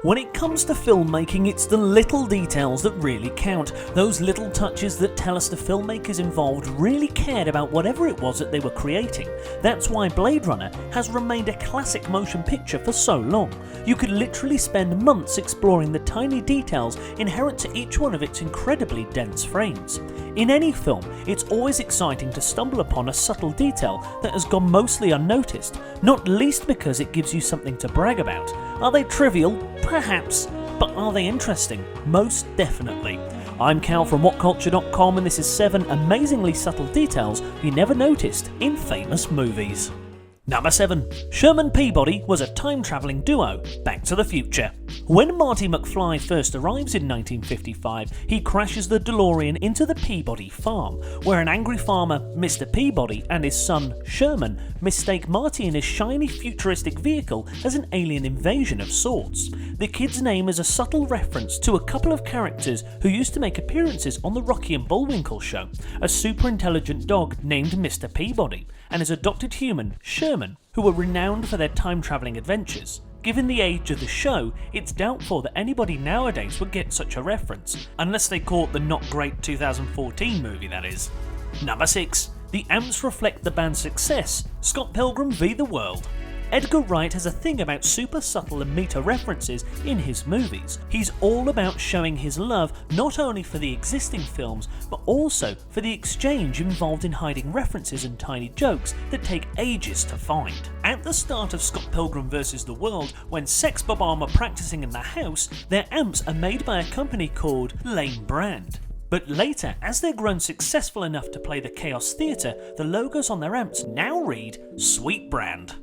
When it comes to filmmaking, it's the little details that really count. Those little touches that tell us the filmmakers involved really cared about whatever it was that they were creating. That's why Blade Runner has remained a classic motion picture for so long. You could literally spend months exploring the tiny details inherent to each one of its incredibly dense frames. In any film, it's always exciting to stumble upon a subtle detail that has gone mostly unnoticed, not least because it gives you something to brag about. Are they trivial? Perhaps. But are they interesting? Most definitely. I'm Cal from Whatculture.com, and this is 7 amazingly subtle details you never noticed in famous movies. Number 7. Sherman Peabody was a time-travelling duo, Back to the Future. When Marty McFly first arrives in 1955, he crashes the DeLorean into the Peabody farm, where an angry farmer, Mr. Peabody, and his son, Sherman, mistake Marty and his shiny futuristic vehicle as an alien invasion of sorts. The kid's name is a subtle reference to a couple of characters who used to make appearances on the Rocky and Bullwinkle show, a super-intelligent dog named Mr. Peabody, and his adopted human, Sherman, who were renowned for their time-travelling adventures. Given the age of the show, it's doubtful that anybody nowadays would get such a reference, unless they caught the not great 2014 movie, that is. Number 6. The amps reflect the band's success, Scott Pilgrim v. the World. Edgar Wright has a thing about super subtle and meta references in his movies. He's all about showing his love not only for the existing films, but also for the exchange involved in hiding references and tiny jokes that take ages to find. At the start of Scott Pilgrim vs. the World, when Sex Bob-omb are practicing in the house, their amps are made by a company called Lane Brand. But later, as they're grown successful enough to play the Chaos Theatre, the logos on their amps now read Sweet Brand.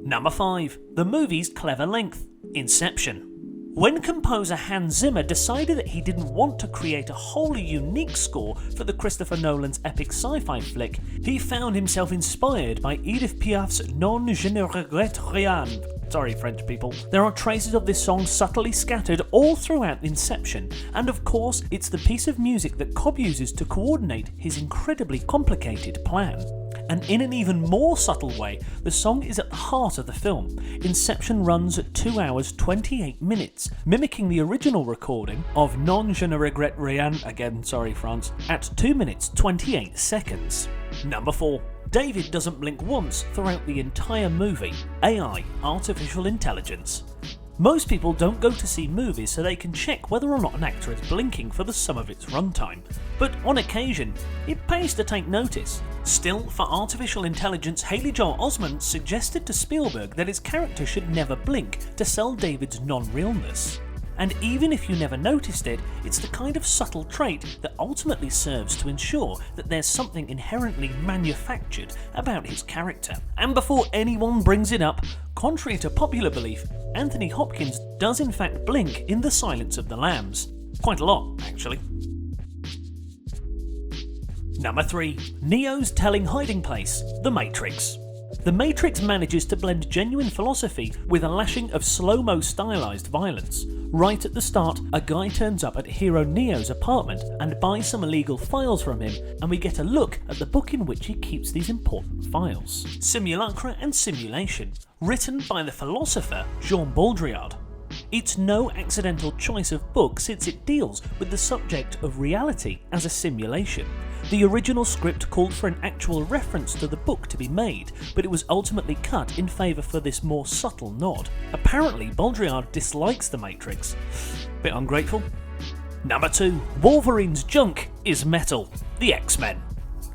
Number 5. The movie's clever length, Inception. When composer Hans Zimmer decided that he didn't want to create a wholly unique score for the Christopher Nolan's epic sci-fi flick, he found himself inspired by Edith Piaf's Non je ne regrette rien. Sorry, French people. There are traces of this song subtly scattered all throughout Inception, and of course, it's the piece of music that Cobb uses to coordinate his incredibly complicated plan. And in an even more subtle way, the song is at the heart of the film. Inception runs at 2 hours 28 minutes, mimicking the original recording of Non je ne regrette rien, again sorry France, at 2 minutes 28 seconds. Number 4. David doesn't blink once throughout the entire movie. AI, artificial intelligence. Most people don't go to see movies so they can check whether or not an actor is blinking for the sum of its runtime. But on occasion, it pays to take notice. Still, for artificial intelligence, Haley Joel Osment suggested to Spielberg that his character should never blink to sell David's non-realness. And even if you never noticed it, it's the kind of subtle trait that ultimately serves to ensure that there's something inherently manufactured about his character. And before anyone brings it up, contrary to popular belief, Anthony Hopkins does in fact blink in The Silence of the Lambs. Quite a lot, actually. Number 3. Neo's telling hiding place, The Matrix. The Matrix manages to blend genuine philosophy with a lashing of slow-mo stylized violence. Right at the start, a guy turns up at hero Neo's apartment and buys some illegal files from him, and we get a look at the book in which he keeps these important files. Simulacra and Simulation, written by the philosopher Jean Baudrillard. It's no accidental choice of book since it deals with the subject of reality as a simulation. The original script called for an actual reference to the book to be made, but it was ultimately cut in favour for this more subtle nod. Apparently, Baudrillard dislikes The Matrix. Bit ungrateful. Number 2. Wolverine's junk is metal, The X-Men.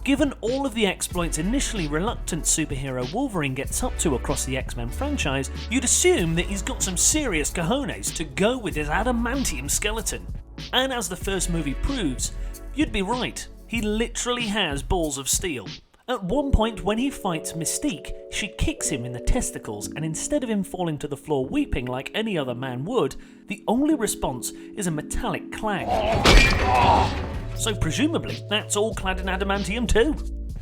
Given all of the exploits initially reluctant superhero Wolverine gets up to across the X-Men franchise, you'd assume that he's got some serious cojones to go with his adamantium skeleton. And as the first movie proves, you'd be right. He literally has balls of steel. At one point when he fights Mystique, she kicks him in the testicles, and instead of him falling to the floor weeping like any other man would, the only response is a metallic clang. So presumably that's all clad in adamantium too.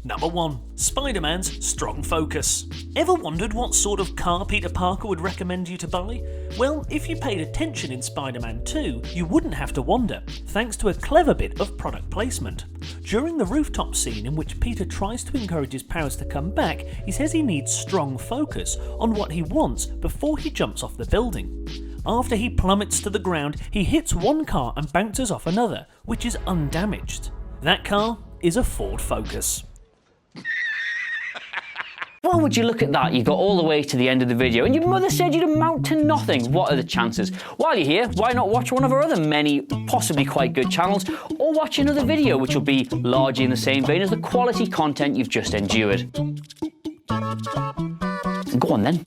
Number 1. Spider-Man's strong focus. Ever wondered what sort of car Peter Parker would recommend you to buy? Well, if you paid attention in Spider-Man 2, you wouldn't have to wonder, thanks to a clever bit of product placement. During the rooftop scene in which Peter tries to encourage his powers to come back, he says he needs strong focus on what he wants before he jumps off the building. After he plummets to the ground, he hits one car and bounces off another, which is undamaged. That car is a Ford Focus. Well, would you look at that? You got all the way to the end of the video and your mother said you'd amount to nothing. What are the chances? While you're here, why not watch one of our other many possibly quite good channels, or watch another video which will be largely in the same vein as the quality content you've just endured. Go on then.